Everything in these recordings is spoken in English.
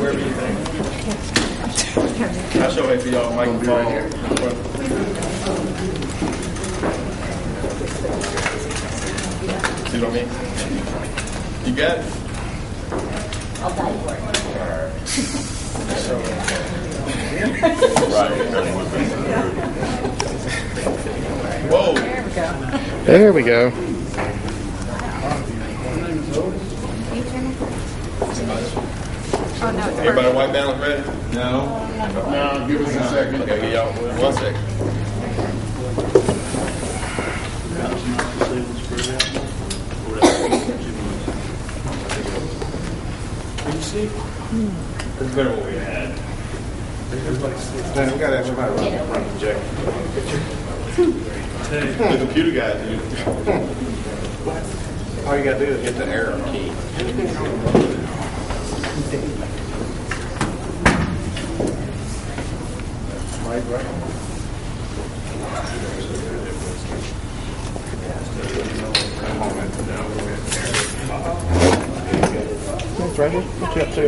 Wherever you think. I'll show it for y'all microphone. See what I mean? You got it? I'll die for it. Whoa. There we go. Everybody white balance ready? No, give us a second. Okay, give y'all 1 second. Can you see? That's better than what we had. Man, we got to have somebody run the projector. The computer guy, dude. All you got to do is hit the arrow key. Right. Hey, Freddie, what you up to?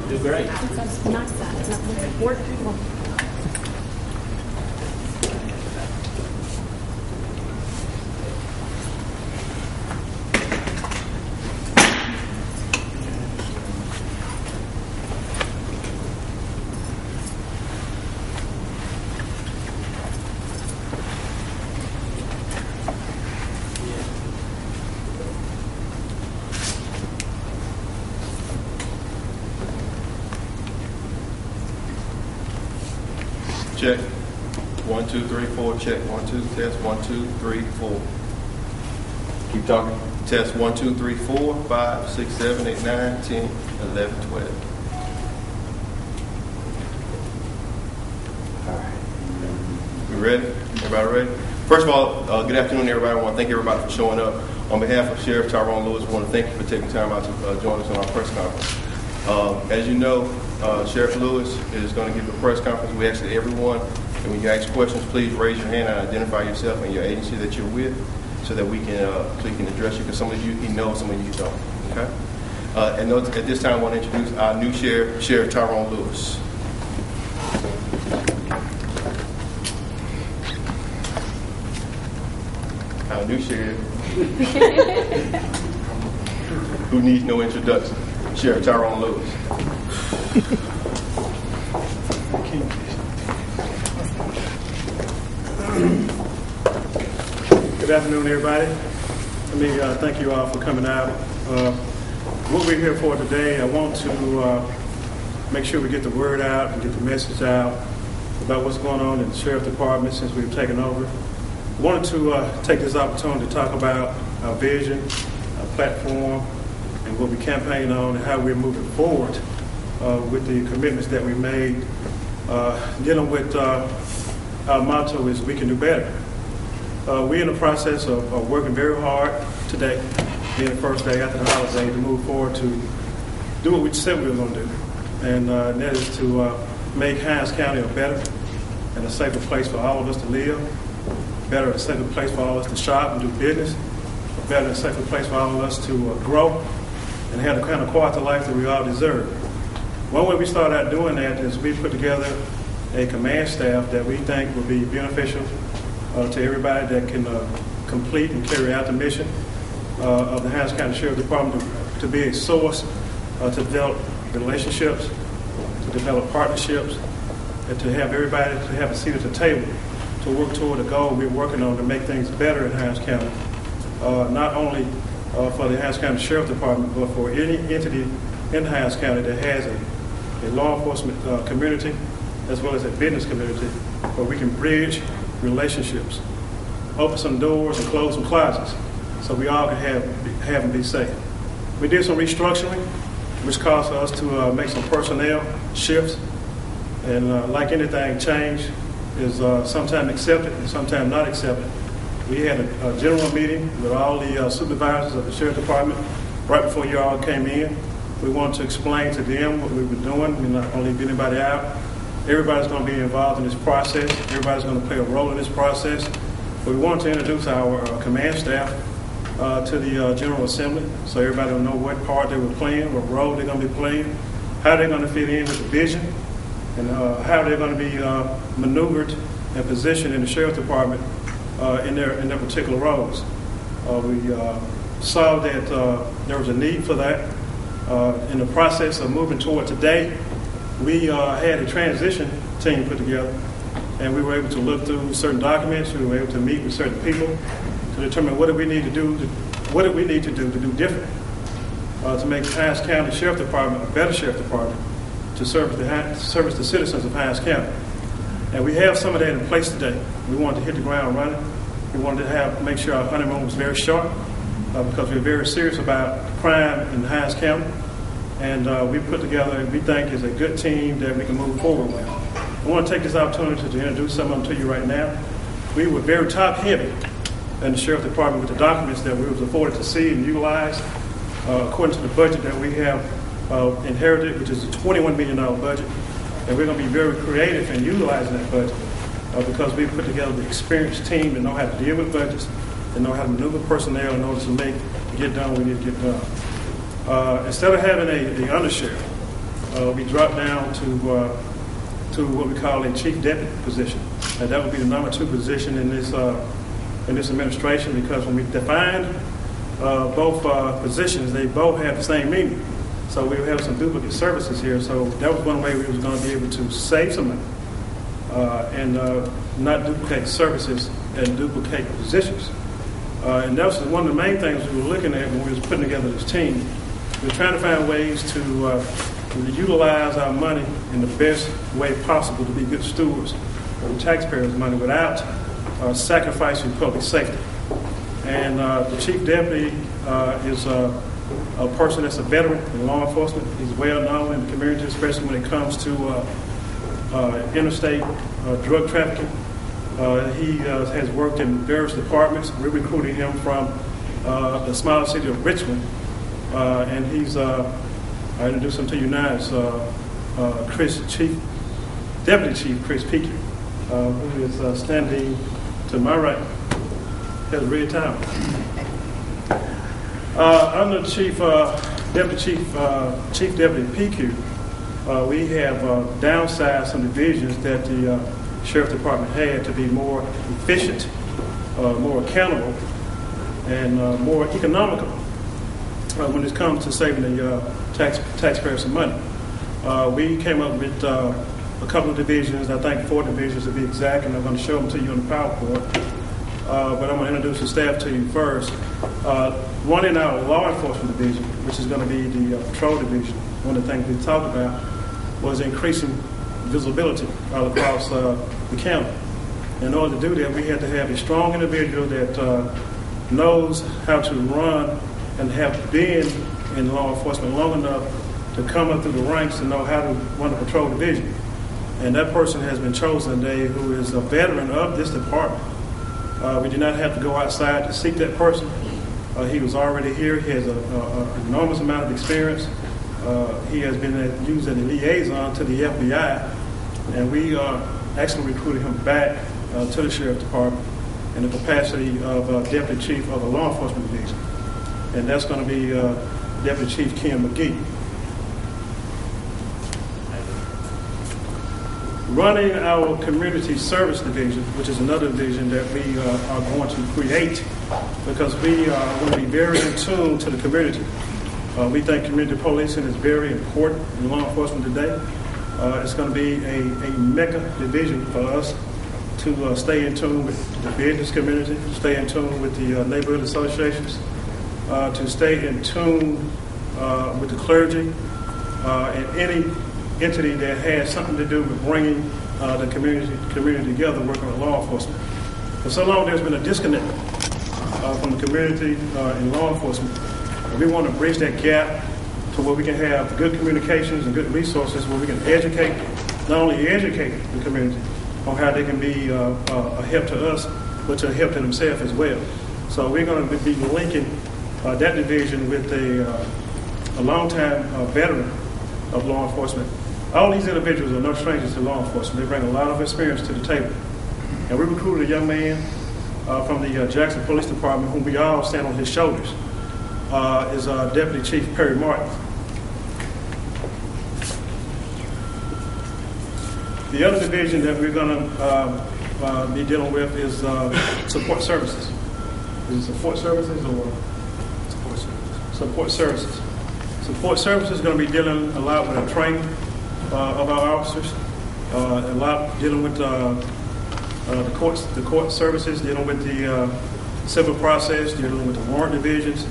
Do great. It's nice that it's not work. Check. 1, 2, 3, 4. Check. 1, 2. Test. 1, 2, 3, 4. Keep talking. Test. 1, 2, 3, 4, 5, 6, 7, 8, 9, 10, 11, 12. All right. We ready? Everybody ready? First of all, good afternoon, everybody. I want to thank everybody for showing up. On behalf of Sheriff Tyrone Lewis, I want to thank you for taking time out to join us on our press conference. As you know, Sheriff Lewis is going to give a press conference. We ask that everyone, and when you ask questions, please raise your hand and identify yourself and your agency that you're with, so that we can address you. Because some of you he knows, some of you don't. Okay. And at this time, I want to introduce our new sheriff, Sheriff Tyrone Lewis. Our new sheriff, who needs no introduction, Sheriff Tyrone Lewis. Good afternoon, everybody. Let me thank you all for coming out. What we're here for today, I want to make sure we get the word out and get the message out about what's going on in the Sheriff's Department since we've taken over. I wanted to take this opportunity to talk about our vision, our platform, and what we campaign on and how we're moving forward with the commitments that we made. Dealing with our motto is we can do better. We're in the process of working very hard today, being the first day after the holiday, to move forward to do what we said we were going to do. And that is to make Hinds County a better and a safer place for all of us to live, better and safer place for all of us to shop and do business, a better and safer place for all of us to grow and have the kind of quality life that we all deserve. One way we started out doing that is we put together a command staff that we think will be beneficial to everybody that can complete and carry out the mission of the Hinds County Sheriff's Department to be a source to develop relationships, to develop partnerships, and to have everybody to have a seat at the table to work toward a goal we're working on to make things better in Hinds County, not only for the Hinds County Sheriff's Department, but for any entity in Hinds County that has a law enforcement community as well as a business community where we can bridge relationships, open some doors and close some closets so we all can have and be safe. We did some restructuring, which caused us to make some personnel shifts. And like anything, change is sometimes accepted and sometimes not accepted. We had a general meeting with all the supervisors of the Sheriff's Department right before you all came in. We wanted to explain to them what we were doing. We're not going to leave anybody out. Everybody's going to be involved in this process. Everybody's going to play a role in this process. We want to introduce our command staff to the General Assembly, so everybody will know what part they were playing, what role they're going to be playing, how they're going to fit in with the vision, and how they're going to be maneuvered and positioned in the Sheriff's Department in their particular roles. We saw that there was a need for that. In the process of moving toward today, we had a transition team put together, and we were able to look through certain documents. We were able to meet with certain people to determine what do we need to do to do different to make Hinds County Sheriff Department a better Sheriff Department to service the citizens of Hinds County. And we have some of that in place today. We wanted to hit the ground running. We wanted to make sure our honeymoon was very short because we're very serious about crime in Hinds County. And we put together, we think, is a good team that we can move forward with. I want to take this opportunity to introduce someone to you right now. We were very top-heavy in the Sheriff's Department with the documents that we was afforded to see and utilize according to the budget that we have inherited, which is a $21 million budget. And we're going to be very creative in utilizing that budget because we put together the experienced team that know how to deal with budgets, that know how to maneuver personnel in order to get done what we need to get done. Instead of having the undersheriff, we dropped down to what we call a chief deputy position. And that would be the number 2 position in this administration, because when we defined both positions, they both have the same meaning. So we have some duplicate services here. So that was one way we was going to be able to save some money and not duplicate services and duplicate positions. And that was one of the main things we were looking at when we was putting together this team. We were trying to find ways to utilize our money in the best way possible to be good stewards of the taxpayers' money without sacrificing public safety. And the chief deputy is a person that's a veteran in law enforcement. He's well known in the community, especially when it comes to interstate drug trafficking. He has worked in various departments. We're recruiting him from the smaller city of Richmond, and he's I introduce him to you now as Deputy Chief Chris Peaky, who is standing to my right. Has a red tie. Under Chief Deputy PQ, we have downsized some divisions that the Sheriff Department had to be more efficient, more accountable, and more economical when it comes to saving the taxpayers some money. We came up with a couple of divisions, I think 4 divisions to be exact, and I'm going to show them to you on the PowerPoint. But I'm going to introduce the staff to you first. One in our law enforcement division, which is going to be the patrol division. One of the things we talked about was increasing visibility all across the county. In order to do that, we had to have a strong individual that knows how to run and have been in law enforcement long enough to come up through the ranks to know how to run a patrol division. And that person has been chosen today, who is a veteran of this department. We did not have to go outside to seek that person. He was already here. He has an enormous amount of experience. He has been used as a liaison to the FBI, and we actually recruited him back to the Sheriff's Department in the capacity of Deputy Chief of a law enforcement division. And that's going to be Deputy Chief Ken McGee. Running our community service division, which is another division that we are going to create because we are going to be very in tune to the community. We think community policing is very important in law enforcement today. It's going to be a mega division for us to stay in tune with the business community, to stay in tune with the neighborhood associations, to stay in tune with the clergy and any entity that has something to do with bringing the community together, working with law enforcement. For so long, there's been a disconnect from the community and law enforcement. And we want to bridge that gap to where we can have good communications and good resources where we can educate, not only educate the community on how they can be a help to us, but to help to themselves as well. So we're going to be linking that division with a longtime veteran of law enforcement. All these individuals are no strangers to law enforcement. They bring a lot of experience to the table. And we recruited a young man from the Jackson Police Department, whom we all stand on his shoulders, is Deputy Chief Perry Martin. The other division that we're going to be dealing with is support services. Is it support services or? Support services. Support services. Support services is going to be dealing a lot with the training of our officers, a lot dealing with the court services, dealing with the civil process, dealing with the warrant divisions,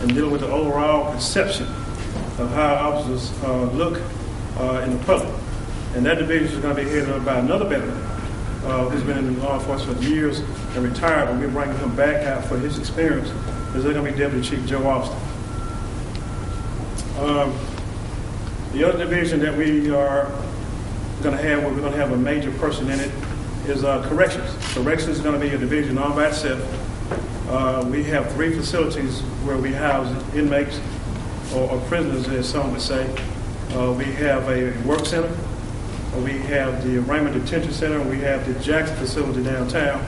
and dealing with the overall perception of how officers look in the public. And that division is going to be headed up by another veteran who's been in law enforcement for years and retired, but we're bringing him back out for his experience. Is going to be Deputy Chief Joe Austin. The other division that we are going to have, where we're going to have a major person in it, is corrections. Corrections is going to be a division all by itself. We have 3 facilities where we house inmates or prisoners, as some would say. We have a work center. We have the Raymond Detention Center, and we have the Jackson facility downtown,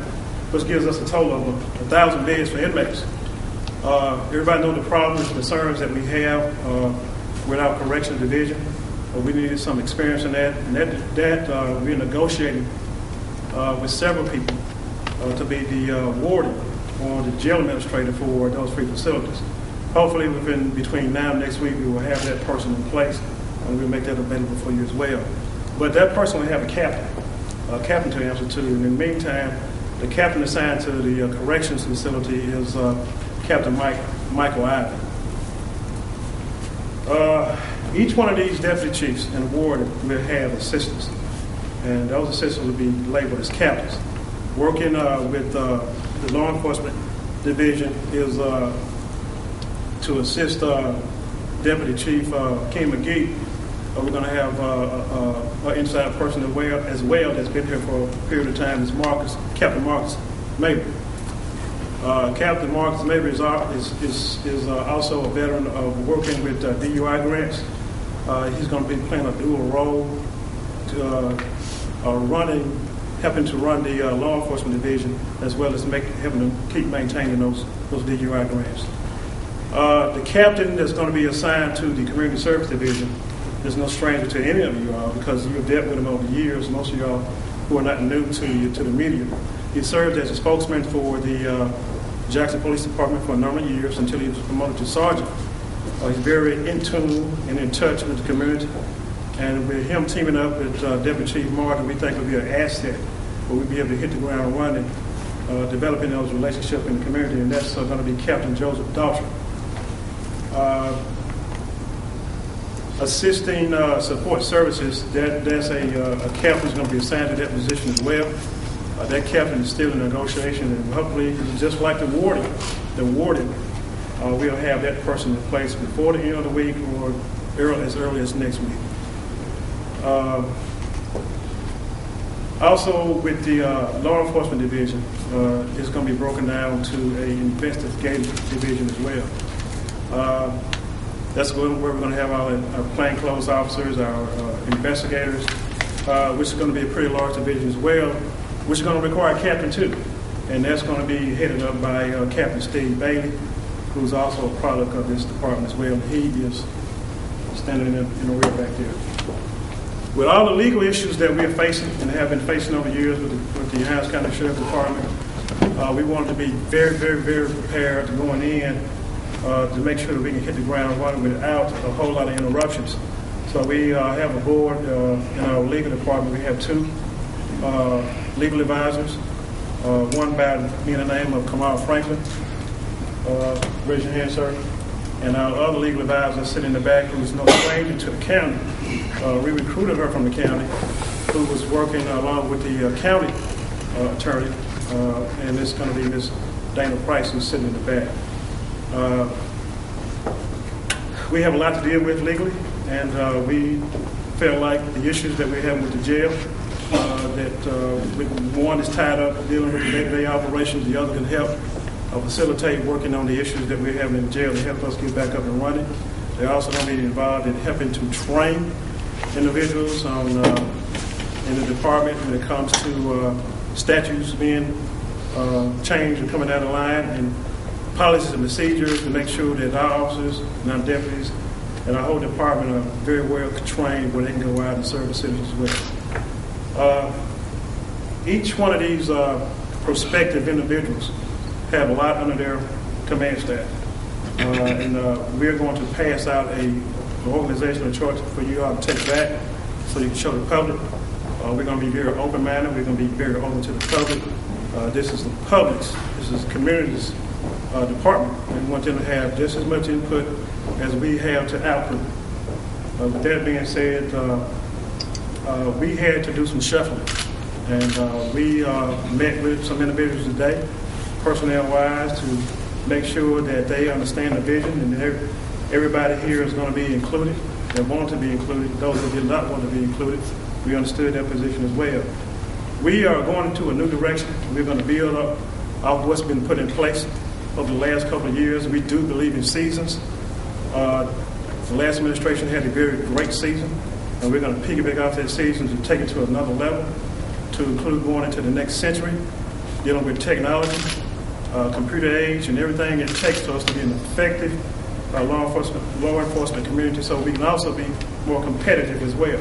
which gives us a total of 1,000 beds for inmates. Everybody knows the problems and concerns that we have with our corrections division. We needed some experience in that, and that we're negotiating with several people to be the warden or the jail administrator for those 3 facilities. Hopefully between now and next week we will have that person in place, and we'll make that available for you as well. But that person will have a captain to answer to. And in the meantime, the captain assigned to the corrections facility is Captain Michael Ivey. Each one of these deputy chiefs and warden will have assistants, and those assistants will be labeled as captains. Working with the law enforcement division is to assist Deputy Chief King McGee. We're going to have an inside person as well that's been here for a period of time is Captain Marcus Mabry. Captain Marcus Mabry is also a veteran of working with DUI grants. He's going to be playing a dual role to helping to run the law enforcement division, as well as helping to keep maintaining those DUI grants. The captain that's going to be assigned to the community service division is no stranger to any of you all, because you've dealt with him over the years. Most of y'all who are not new to the media. He served as a spokesman for the Jackson Police Department for a number of years until he was promoted to sergeant. He's very in tune and in touch with the community. And with him teaming up with Deputy Chief Martin, we think will be an asset where we'll be able to hit the ground running, developing those relationships in the community, and that's going to be Captain Joseph Daughtry. Assisting support services, that's a captain who's going to be assigned to that position as well. That captain is still in negotiation, and hopefully, just like the warden, we'll have that person in place before the end of the week or as early as next week. Also, with the law enforcement division, it's going to be broken down to an investigative division as well. That's where we're going to have our plainclothes officers, our investigators, which is going to be a pretty large division as well, which is going to require a captain too. And that's going to be headed up by Captain Steve Bailey, who's also a product of this department as well. He is standing in the rear back there. With all the legal issues that we're facing and have been facing over the years with the Hinds County Sheriff Department, we wanted to be very, very, very prepared to going in to make sure that we can hit the ground running without a whole lot of interruptions. So we have a board in our legal department. We have 2 legal advisors, one by me in the name of Kamal Franklin. Raise your hand, sir. And our other legal advisor sitting in the back, who's no stranger to the county. We recruited her from the county, who was working along with the county attorney, and it's going to be Ms. Dana Price, who's sitting in the back. We have a lot to deal with legally, and we feel like the issues that we're having with the jail, one is tied up dealing with the day-to-day operations, the other can help facilitate working on the issues that we're having in the jail to help us get back up and running. They're also going to be involved in helping to train individuals in the department when it comes to statutes being change are coming down the line, and policies and procedures to make sure that our officers and our deputies and our whole department are very well trained where they can go out and serve the citizens as well. Each one of these prospective individuals have a lot under their command staff. And we're going to pass out an organizational chart for you all to take back so you can show the public. We're going to be very open-minded. We're going to be very open to the public. This is the public's, this is the community's department. And we want them to have just as much input as we have to output. With that being said, we had to do some shuffling. And we met with some individuals today, personnel-wise, to make sure that they understand the vision and that everybody here is going to be included, that want to be included. Those that did not want to be included, we understood their position as well. We are going into a new direction. We're going to build up off what's been put in place over the last couple of years. We do believe in seasons. The last administration had a very great season, and we're going to piggyback off that season to take it to another level, to include going into the next century, dealing with technology, computer age, and everything it takes for us to be an effective law enforcement community, so we can also be more competitive as well.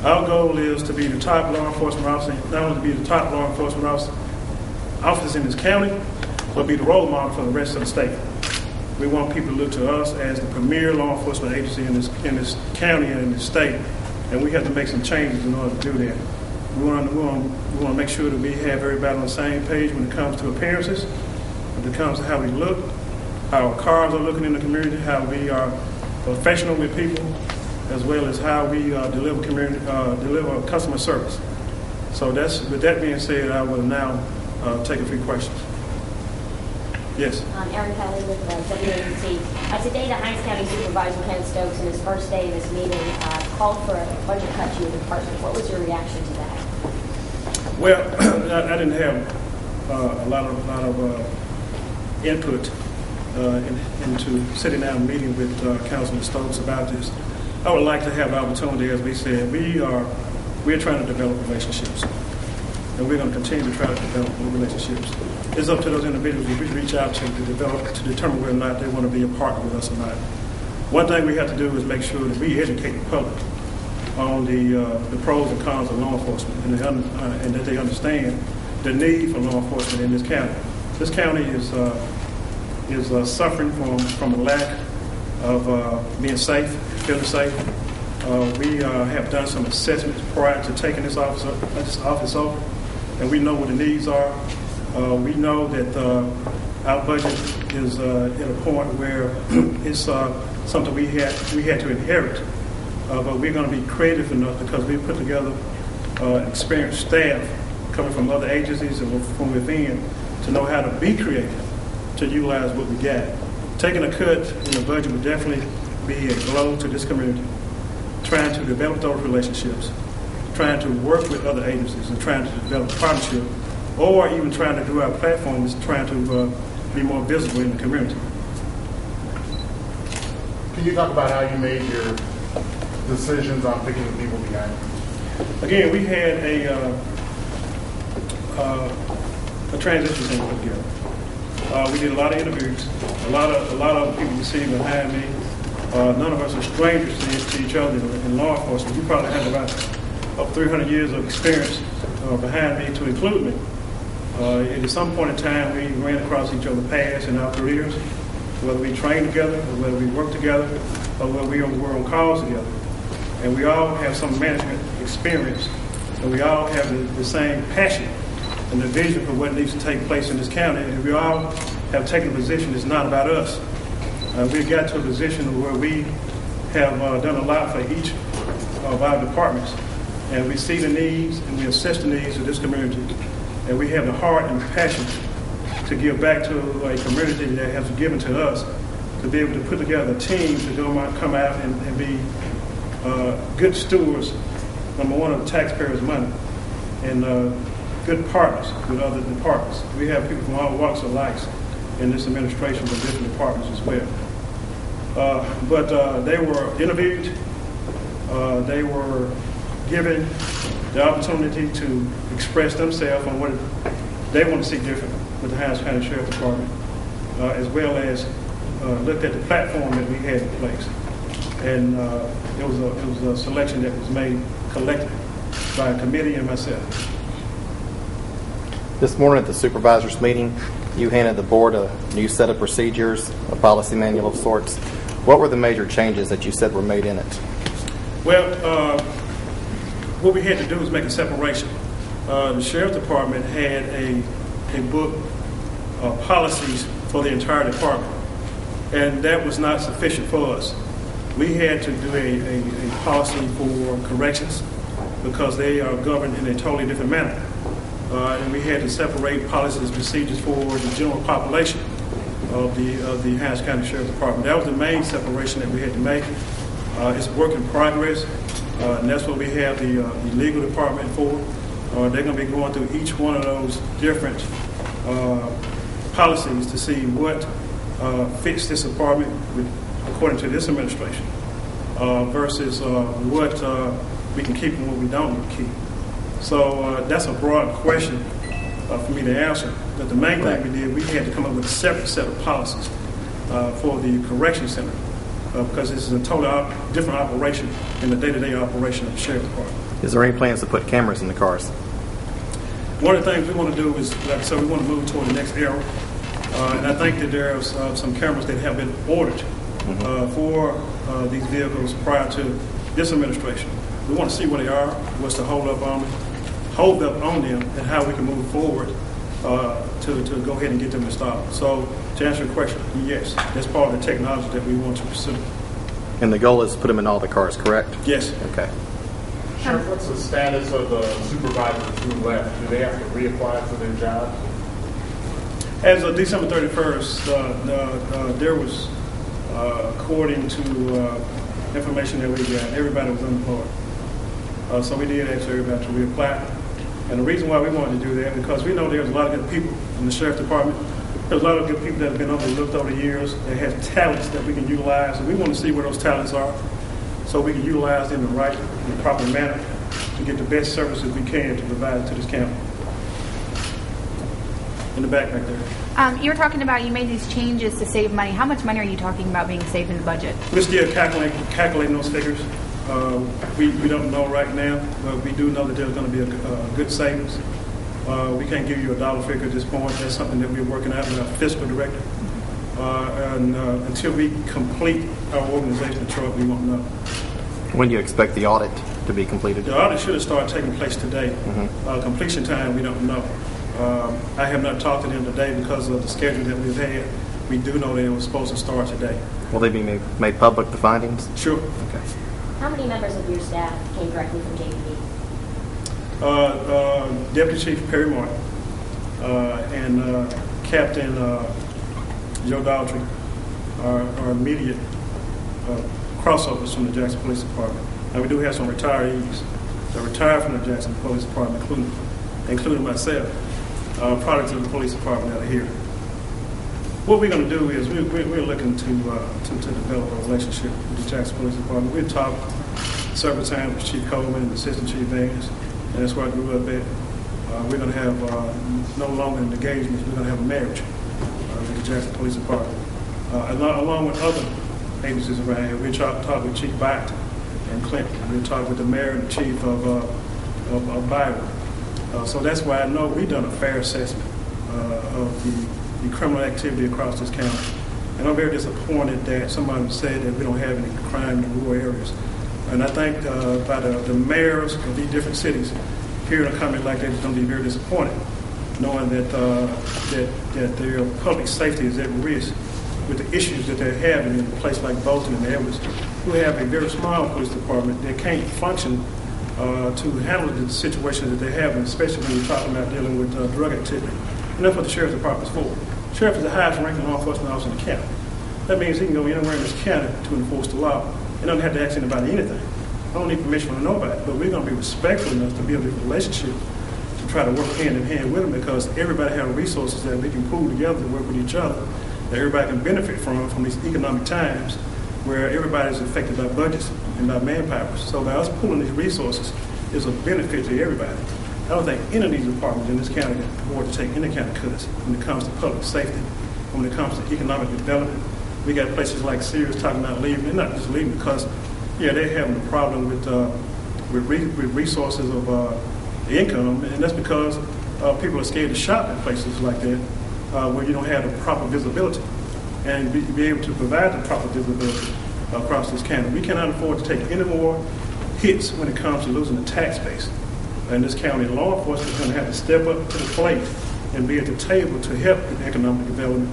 Our goal is to be the top law enforcement officer, not only to be the top law enforcement officers in this county, but be the role model for the rest of the state. We want people to look to us as the premier law enforcement agency in this county and in this state, and we have to make some changes in order to do that. We want to make sure that we have everybody on the same page when it comes to appearances, when it comes to how we look, how our cars are looking in the community, how we are professional with people, as well as how we deliver customer service. So with that being said, I will now take a few questions. Yes. Erin Kelly with WABC. Today, the Hinds County Supervisor, Ken Stokes, in his first day of this meeting, called for a budget cut to your department. What was your reaction to that? Well, I didn't have a lot of input into sitting down and meeting with Councilman Stokes about this. I would like to have the opportunity, as we said, we're trying to develop relationships, and we're going to continue to try to develop relationships. It's up to those individuals we reach out to determine whether or not they want to be a partner with us or not. One thing we have to do is make sure that we educate the public on the pros and cons of law enforcement, and that they understand the need for law enforcement in this county. This county is suffering from a lack of being safe, feeling safe. We have done some assessments prior to taking this office over, and we know what the needs are. We know that our budget is at a point where it's something we had to inherit, but we're going to be creative enough because we put together experienced staff coming from other agencies and from within to know how to be creative, to utilize what we got. Taking a cut in the budget would definitely be a blow to this community. Trying to develop those relationships, trying to work with other agencies, and trying to develop partnership, or even trying to do our platforms, trying to be more visible in the community. Can you talk about how you made your decisions on picking the people behind you? Again, we had a transition thing put together. We did a lot of interviews. A lot of people you see behind me. None of us are strangers to each other in law enforcement. You probably have about 300 years of experience behind me to include me. At some point in time, we ran across each other's paths in our careers, whether we trained together, or whether we worked together, or whether we were on calls together. And we all have some management experience, and we all have the same passion and the vision for what needs to take place in this county. And we all have taken a position that's not about us. We've got to a position where we have done a lot for each of our departments, and we see the needs and we assess the needs of this community, and we have the heart and the passion to give back to a community that has given to us, to be able to put together a team to come out and be good stewards, number one, of the taxpayers' money, and good partners with other departments. We have people from all walks of life in this administration with different departments as well. But they were interviewed. They were given the opportunity to express themselves on they want to see different with the Hinds County Sheriff Department, as well as looked at the platform that we had in place. And it was a selection that was made collectively by a committee and myself. This morning at the supervisors meeting, you handed the board a new set of procedures, a policy manual of sorts. What were the major changes that you said were made in it? Well, what we had to do was make a separation. The Sheriff Department had a book of policies for the entire department, and that was not sufficient for us. We had to do a policy for corrections because they are governed in a totally different manner. And we had to separate policies and procedures for the general population of the Hinds County Sheriff Department. That was the main separation that we had to make. It's a work in progress, and that's what we have the legal department for. They're going to be going through each one of those different policies to see what fits this department according to this administration versus what we can keep and what we don't need to keep. So that's a broad question for me to answer. But the main thing we did, we had to come up with a separate set of policies for the correction center because this is a totally different operation in the day-to-day operation of the Sheriff Department. Is there any plans to put cameras in the cars? One of the things we want to do is, like I said, we want to move toward the next era. And I think that there are some cameras that have been ordered for these vehicles prior to this administration. We want to see where they are, what's the hold up on them, and how we can move forward to go ahead and get them installed. So to answer your question, yes, that's part of the technology that we want to pursue. And the goal is to put them in all the cars, correct? Yes. Okay. Sheriff, what's the status of the supervisors who left? Do they have to reapply for their jobs? As of December 31st, there was, according to information that we got, everybody was unemployed. So we did ask everybody to reapply. And the reason why we wanted to do that, because we know there's a lot of good people in the Sheriff Department. There's a lot of good people that have been overlooked over the years that have talents that we can utilize. And we want to see where those talents are so we can utilize them in the proper manner to get the best services we can to provide to this county. In the back there. You were talking about you made these changes to save money. How much money are you talking about being saved in the budget? We're still calculating those figures. We don't know right now, but we do know that there's going to be a good savings. We can't give you a dollar figure at this point. That's something that we're working out with our fiscal director. And until we complete our organizational chart, we won't know. When do you expect the audit to be completed? The audit should have started taking place today. Completion time, we don't know. I have not talked to them today because of the schedule that we've had. We do know that it was supposed to start today. Will they be made public, the findings? Sure. Okay. How many members of your staff came directly from JPD? Deputy Chief Perry Martin and Captain Joe Daltrey are immediate crossovers from the Jackson Police Department. Now we do have some retirees that retired from the Jackson Police Department, including myself, products of the police department out of here. What we're going to do is we're looking to develop a relationship with the Jackson Police Department. We've talked several times with Chief Coleman and Assistant Chief Vance, and that's where I grew up at. We're going to have no longer an engagement, we're going to have a marriage with the Jackson Police Department. Along with other agencies around here, we talked with Chief Byton and Clinton. We talked with the mayor and the chief of Byron. So that's why I know we've done a fair assessment of the criminal activity across this county. And I'm very disappointed that somebody said that we don't have any crime in rural areas. And I think by the mayors of these different cities hearing a comment like that is going to be very disappointed, knowing that their public safety is at risk with the issues that they're having in a place like Bolton and Edwards, who have a very small police department that can't function to handle the situation that they're having, especially when you're talking about dealing with drug activity. And that's what the Sheriff's Department is for. The Sheriff is the highest ranking law enforcement officer in the county. That means he can go anywhere in this county to enforce the law. He doesn't have to ask anybody anything. I don't need permission from nobody, but we're going to be respectful enough to build a relationship to try to work hand in hand with them, because everybody has resources that we can pool together to work with each other, that everybody can benefit from these economic times where everybody is affected by budgets and by manpower. So by us pooling these resources is a benefit to everybody. I don't think any of these departments in this county can afford to take any kind of cuts when it comes to public safety, when it comes to economic development. We got places like Sears talking about leaving. They're not just leaving because, yeah, they're having a problem with resources of income, and that's because people are scared to shop at places like that where you don't have the proper visibility and be able to provide the proper visibility across this county. We cannot afford to take any more hits when it comes to losing the tax base. And this county law enforcement is going to have to step up to the plate and be at the table to help with economic development,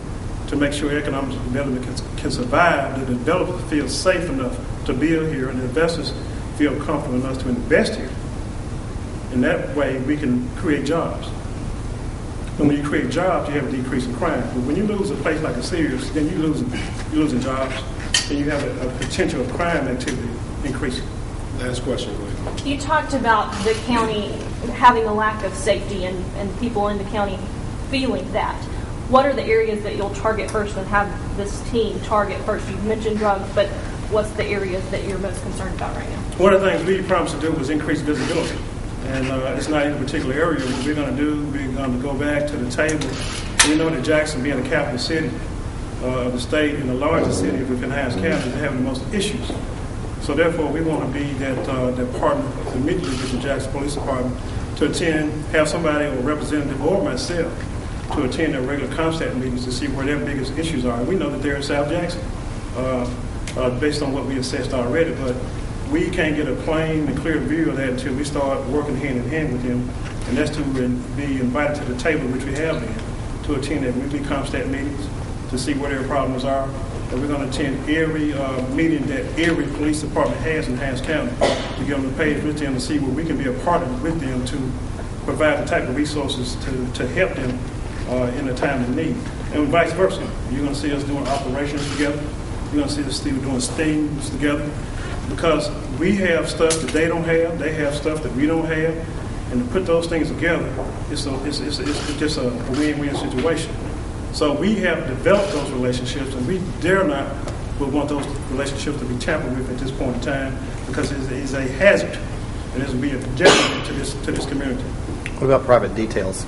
to make sure economic development can survive, that the developers feel safe enough to build here and the investors feel comfortable enough to invest here. And that way we can create jobs. And when you create jobs, you have a decrease in crime. But when you lose a place like a Sears, then you're losing jobs, and you have a potential of crime activity increasing. Last question, please. You talked about the county having a lack of safety and people in the county feeling that. What are the areas that you'll target first and have this team target first? You've mentioned drugs, but what's the areas that you're most concerned about right now? One of the things we promised to do was increase visibility. And it's not in a particular area. What we're going to do, we're going to go back to the table. We know that Jackson, being the capital city of the state and the largest city within Hinds County, is having the most issues. So therefore, we want to be that partner immediately with the Jackson Police Department to attend, have somebody or a representative or myself to attend their regular ComStat meetings to see where their biggest issues are. We know that they're in South Jackson based on what we assessed already, but we can't get a plain and clear view of that until we start working hand in hand with them, and that's to be invited to the table, which we have been, to attend their weekly ComStat meetings to see where their problems are. And we're going to attend every meeting that every police department has in Hinds County to get on the page with them to see where we can be a partner with them to provide the type of resources to help them in a time of need. And vice versa. You're going to see us doing operations together. You're going to see us doing stings together, because we have stuff that they don't have, they have stuff that we don't have, and to put those things together, it's just a win-win situation. So we have developed those relationships, and we dare not want those relationships to be tampered with at this point in time, because it is a hazard, and it will be a detriment to this community. What about private details?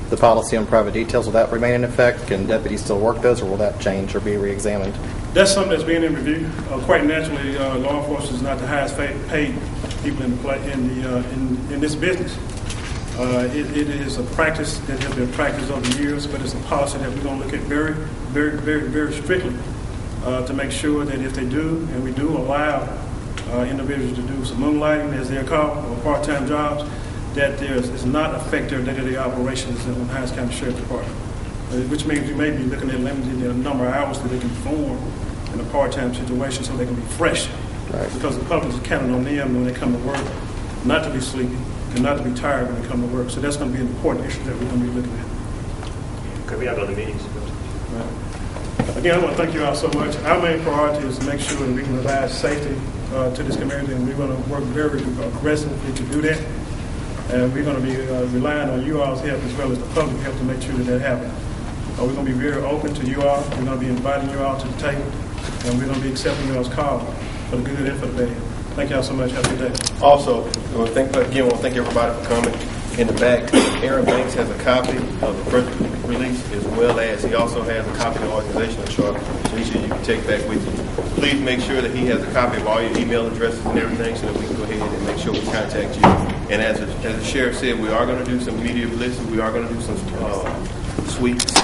The policy on private details, will that remain in effect? Can deputies still work those, or will that change or be reexamined? That's something that's being in review. Quite naturally, law enforcement is not the highest paid people in this business. It is a practice that has been practiced over the years, but it's a policy that we're going to look at very, very, very, very strictly to make sure that if they do, and we do allow individuals to do some moonlighting, as they're called, or part-time jobs, that it's not affect their day-to-day operations in the Hinds County Sheriff's Department. Which means we may be looking at limiting the number of hours that they can perform in a part-time situation so they can be fresh. Right. Because the public is counting on them when they come to work, not to be sleepy and not to be tired when they come to work. So that's going to be an important issue that we're going to be looking at. Okay, we have other meetings. Right. Again, I want to thank you all so much. Our main priority is to make sure that we can provide safety to this community, and we're going to work very aggressively to do that. And we're going to be relying on you all's help as well as the public help to make sure that happens. We're going to be very open to you all. We're going to be inviting you all to the table, and we're going to be accepting y'all's call for the good and for the bad. Thank y'all so much. Have a good day. Also, I want to thank everybody for coming. In the back, Aaron Banks has a copy of the first release, as well as he also has a copy of the organizational chart, so you can take back with you. Please make sure that he has a copy of all your email addresses and everything, so that we can go ahead and make sure we contact you. And as the sheriff said, we are going to do some media publicity. We are going to do some sweeps.